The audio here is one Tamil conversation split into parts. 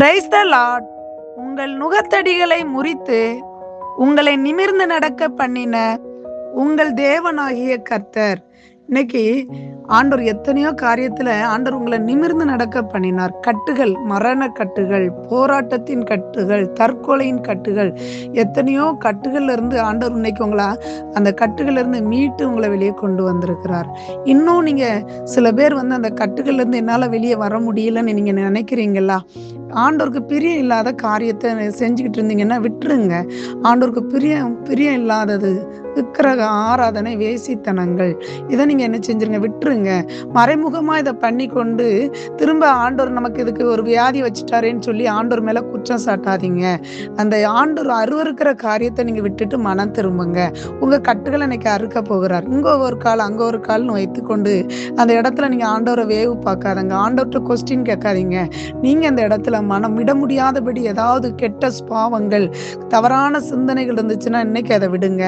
Praise the Lord. உங்கள் நுகத்தடிகளை முறித்து உங்களை நிமிர்ந்து நடக்க பண்ணின உங்கள் தேவனாகிய கர்த்தர். இன்னைக்கு ஆண்டவர் எத்தனையோ காரியத்துல ஆண்டவர் உங்களை நிமிர்ந்து நடக்க பண்ணினார். கட்டுகள், மரண கட்டுகள், போராட்டத்தின் கட்டுகள், தற்கொலையின் கட்டுகள், எத்தனையோ கட்டுகள்ல இருந்து ஆண்டவர் இன்னைக்கு உங்களை அந்த கட்டுகள்ல இருந்து மீட்டு உங்களை வெளியே கொண்டு வந்திருக்கிறார். இன்னும் நீங்க சில பேர் அந்த கட்டுகள்ல இருந்து என்னால வெளியே வர முடியலன்னு நீங்க நினைக்கிறீங்களா? ஆண்டவருக்கு பிரியம் இல்லாத காரியத்தை செஞ்சுக்கிட்டு இருந்தீங்கன்னா விட்டுருங்க. ஆண்டவருக்கு பிரியம் இல்லாதது விக்கிரக ஆராதனை, வேசித்தனங்கள், இதை நீங்க என்ன செஞ்சிருங்க, விட்டுருங்க. மறைமுகமா இதை பண்ணி கொண்டு திரும்ப ஆண்டவர் நமக்கு இதுக்கு ஒரு வியாதி வச்சுட்டாரேன்னு சொல்லி ஆண்டவர் மேல குற்றம் சாட்டாதீங்க. அந்த ஆண்டவர் அருவருக்கிற காரியத்தை நீங்க விட்டுட்டு மனம் திரும்புங்க. உங்க கட்டுகளை இன்னைக்கு அறுக்க போகிறார். இங்க ஒரு கால் அங்க ஒரு கால்னு வைத்துக்கொண்டு அந்த இடத்துல நீங்க ஆண்டவரை வேவு பார்க்காதங்க. ஆண்டவர்கிட்ட கொஸ்டின் கேட்காதீங்க. நீங்க அந்த இடத்துல மனம் விட முடியாதபடி ஏதாவது கெட்ட பாவங்கள், தவறான சிந்தனைகள் இருந்துச்சுன்னா இன்னைக்கு அதை விடுங்க.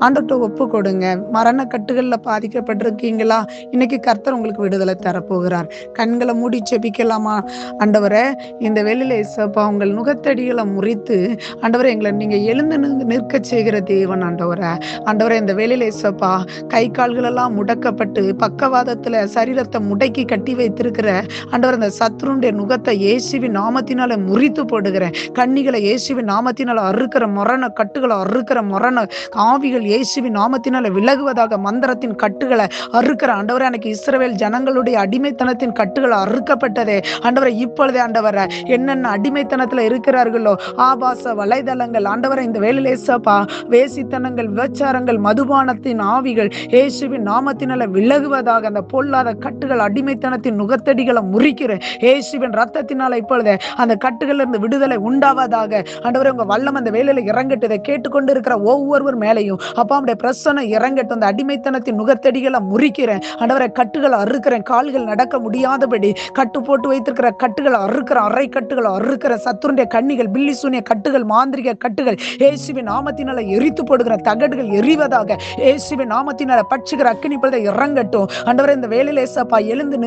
ஆண்டவர்கிட்ட ஒப்பு கொடுங்க. மரண கட்டுகள்ல பாதிக்கப்பட்டிருக்கீங்களா? இன்னைக்கு கர்த்தர் உங்களுக்கு விடுதலை தரப்போகிறார். கண்களை மூடி செபிக்கலாமா? ஆண்டவரே, இந்த வெளியில இயேசப்பா, உங்கள் நுகத்தடிகளை முறித்து ஆண்டவரே எங்களை நீங்க எழுந்து நிற்க செய்கிற தேவன். ஆண்டவரே இந்த வெளியில இயேசப்பா, கை கால்கள் எல்லாம் முடக்கப்பட்டு பக்கவாதத்துல சரீரத்தை முடக்கி கட்டி வைத்திருக்கிற ஆண்டவர், இந்த சத்ருடைய நுகத்தை இயேசுவின் நாமத்தினால முறித்து போடுகிறேன். கண்ணிகளை இயேசுவின் நாமத்தினால அறுக்கிற மரண கட்டுகளை, அறுக்கிற மரண ஆவிகள் இயேசுவின் நாமத்தினால விலகுவதாக. மந்திரத்தின் கட்டுகளை அறுக்கிற ஆண்டவரே, அன்னைக்கு இஸ்ரவேல் ஜனங்களுடைய அடிமைத்தனத்தின் கட்டுகளை அறுக்கப்பட்டதே ஆண்டவரை. இப்பொழுதே ஆண்டவரை, என்னென்ன அடிமைத்தனத்துல இருக்கிறார்களோ ஆபாச வலைதளங்கள் ஆண்டவரை, இந்த வேலையிலேசப்பா, வேசித்தனங்கள், விபச்சாரங்கள், மதுபானத்தின் ஆவிகள் இயேசுவின் நாமத்தினால விலகுவதாக. அந்த பொல்லாத கட்டுகள், அடிமைத்தனத்தின் நுகத்தடிகளை முறிக்கிறேன் இயேசுவின் ரத்தத்தினால. இப்பொழுதே அந்த கட்டுகள்ல இருந்து விடுதலை உண்டாவதாக. ஆண்டவரே, உங்க வல்லம் அந்த வேலையில இறங்கட்டு. இதை கேட்டுக்கொண்டு இருக்கிற ஒவ்வொருவர் மேலையும் அப்பா உடைய பிரசன்னம் இறங்கட்டும். அந்த அடிமைத்தனத்தின் நுகத்தடிகளை முறிக்கிறேன் ஆண்டவரை. கட்டுகளை அறுக்கிறேன். கால்கள் நடக்க முடியாதபடி கட்டு போட்டு வைத்திருக்கிற கட்டுகளை அறுக்கிற, அரை கட்டுகளை அறுக்கிற, சத்துருடைய கண்ணிகள், பில்லி சூனிய கட்டுகள், மாந்திரிக கட்டுகள் இயேசுவின் நாமத்தினால எரித்து போடுகிற, தகடுகள் எரிவதாக இயேசுவின் நாமத்தினால. பட்சிக்கிற அக்கினி பொழுது இறங்கட்டும் ஆண்டவரே. இந்த வேலையில ஏசப்பா, எழுந்து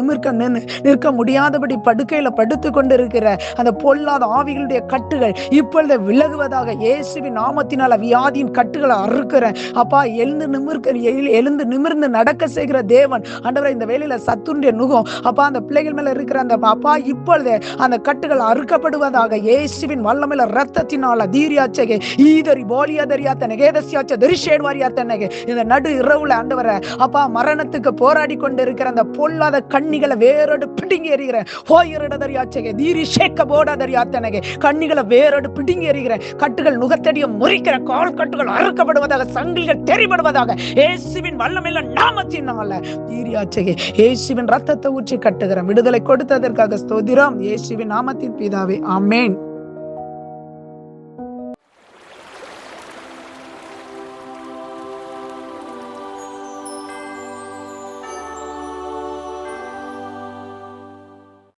நிற்க முடியாதபடி படுக்கையில படுத்து கொண்டு இருக்கிற அந்த பொல்லாத ஆவிகளுடைய கட்டுகள் இப்பொழுது விலகுவதாக இயேசுவின் நாமத்தினால. வியாதியின் கட்டுகளை அறுக்கிறேன் அப்பா. எழுந்து நிமிர்ந்து நடக்க செய்கிற தேவன் ஆண்டவரே. இந்த வேலையில சத்துருடைய நுகம் அப்பா, அந்த பிள்ளைகள் மேல இருக்கிற அந்த அப்பா, இப்பொழுது அந்த கட்டுகள் அறுக்கப்படுவதாக இயேசுவின் வல்லமையில ரத்தத்தினால. தீரியாச்சகே ஈதரி போலியாதரியாத்தனே கேதசியாச்ச தரிஷேட்வாரியாத்தனே. இந்த நடு இரவுல ஆண்டவரே அப்பா, மரணத்துக்கு போராடி கொண்டு இருக்கிற அந்த பொல்லாத கண்ணிகளை வேரோடு பிடுங்கி எறிகிற ஹோயரிடதரியாச்சகே தீரி ஷேக்க போடாதரியாத்தனே. கண்ணிகளை வேரோடு பிடுங்கி எறிகிற, கட்டுகள் நுகத்தடியை முறிக்கிற, கால் கட்டுகள் அறுக்கப்படுவதாக, சங்கிலிகள் தெரிபடுவதாக இயேசுவின் வல்லமையில நாமத்தினால. தீரியாச்சகே இயேசுவின் ரத்தத்தை ஊற்றி கட்டுகிற, விடுதலை கொடுத்ததற்காக ஸ்தோத்திரம். இயேசுவின் நாமத்தின் பிதாவே, ஆமென்.